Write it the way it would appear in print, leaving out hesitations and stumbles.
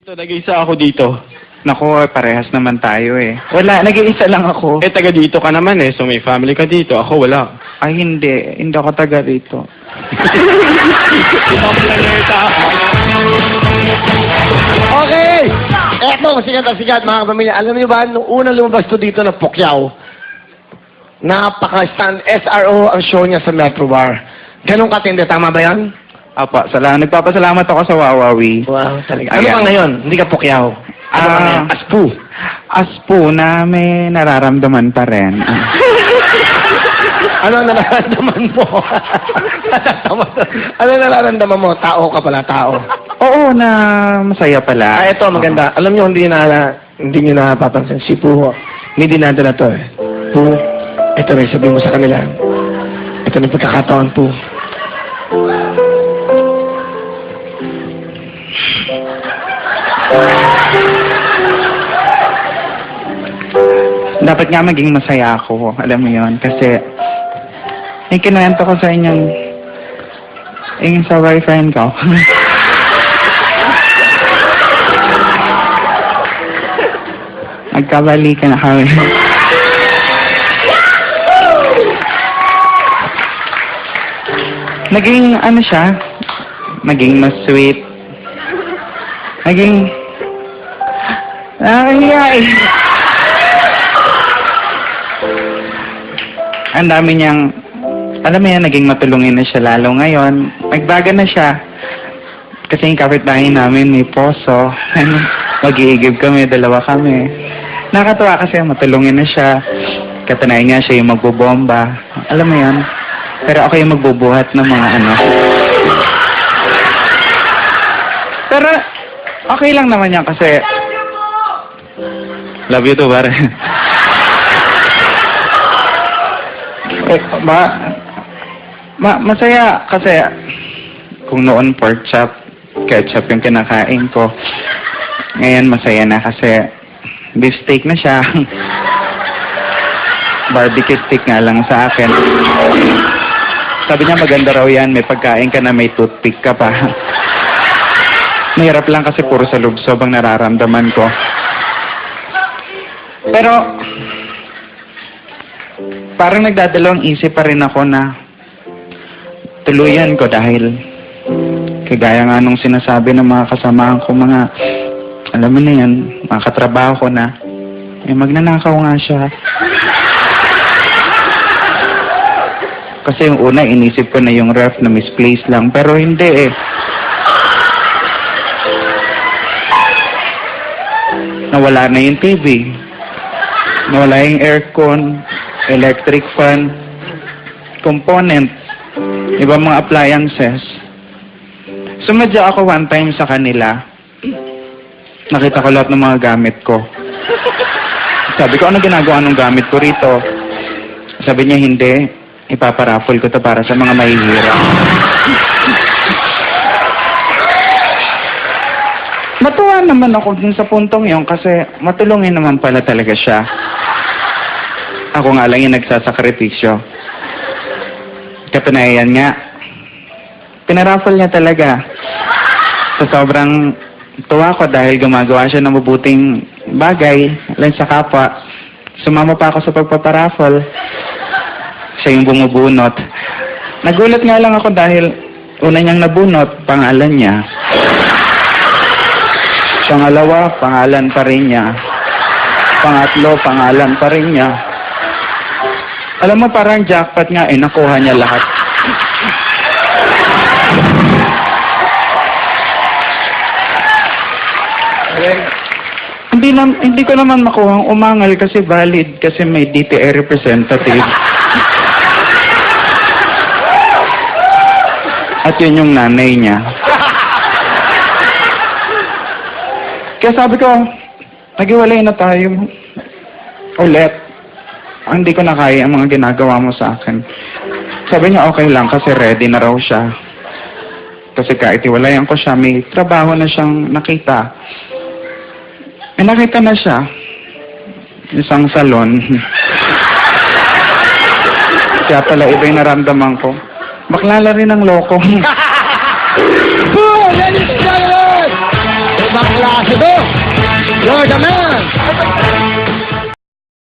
So, nag-iisa ako dito. Naku, parehas naman tayo eh. Wala, nag-iisa lang ako. Eh, taga dito ka naman eh. So, may family ka dito. Ako, wala. Ay, hindi. Hindi ako taga rito. Ibang planeta ako. Okay! Eto, sikat na sikat mga kapamilya. Alam niyo ba, nung unang lumabas to dito na Pukyaw, napaka-stand SRO ang show niya sa Metro Bar. Ganun katindi, tama ba yan? Apa, nagpapasalamat ako sa Wawawi. Wow, talaga. Ano Ayan. ba ngayon? Hindi ka Pukyaw. Ano ba ngayon? Aspu. Aspo na may nararamdaman pa rin. Ano ang nararamdaman mo? Ano ang nararamdaman mo? Tao ka pala, tao. Oo, na masaya pala. Ah, ito, maganda. Alam niyo, hindi niyo napapansin. Si Puho, hindi dinadala to eh. Puho, ito rin, sabihin mo sa kanila. Ito na pagkakataon, Puho. Dapat nga maging masaya ako. Alam mo yon kasi yung kinuwento ko sa inyong yung sa boyfriend ko. Magkabalikan na kami. Naging ano siya, naging mas sweet. Naging ang dami niyang, alam mo yan, naging matulungin na siya lalo ngayon. Nagbaga na siya. Kasi yung kapitbahay namin may poso. Mag-iigib kami, dalawa kami. Nakakatuwa kasi matulungin na siya. Katanayan nga siya yung magbobomba. Alam mo yan? Pero ako yung magbubuhat ng mga ano. Pero okay lang naman yan kasi love you too, pare. Masaya kasi kung noon pork chop, ketchup yung kinakain ko. Ngayon masaya na kasi beef steak na siya. Barbecue stick nga lang sa akin. Sabi niya maganda raw yan, may pagkain ka na may toothpick ka pa. Mahirap lang kasi puro sa lubsob ang nararamdaman ko. Pero parang nagdadalawang isip pa rin ako na tuluyan ko dahil kagaya nga nung sinasabi ng mga kasamahan ko, mga alam mo na yan, mga katrabaho ko na magnanakaw nga siya. Kasi yung una inisip ko na yung ref na misplaced lang, pero hindi eh. Nawala na yung TV, nawala yung aircon, electric fan, component, ibang mga appliances. Sumadya ako one time sa kanila. Nakita ko lahat ng mga gamit ko. Sabi ko, ano ginagawa ng gamit ko rito? Sabi niya, hindi. Ipaparaffle ko to para sa mga mahihirap. Matuwa naman ako dun sa puntong yon kasi matulungin naman pala talaga siya. Ako nga lang yung nagsasakripisyo. Katunayan nga, pinaraffle niya talaga. Sa sobrang tuwa ko dahil gumagawa siya ng mabuting bagay lang sa kapwa. Sumama pa ako sa pagpaparaffle. Siya yung bumubunot. Nagulat nga lang ako dahil una niyang nabunot, pangalan niya. Pangalawa, pangalan pa rin niya. Pangatlo, pangalan pa rin niya. Alam mo, parang jackpot nga, nakuha niya lahat. Hindi ko naman makuha ang umangal kasi valid kasi may DTI representative. At yun yung nanay niya. Kaya sabi ko, naghiwalay na tayo. Ulit. Hindi ko na kaya ang mga ginagawa mo sa akin. Sabi niya okay lang kasi ready na raw siya. Kasi kahit iwalayan ko siya, may trabaho na siyang nakita. Nakita na siya. Isang salon. Kaya pala iba yung naramdaman ko. Baklala rin ang loko. Boom! Ladies and gentlemen! Bakla Ambassador, you're the man!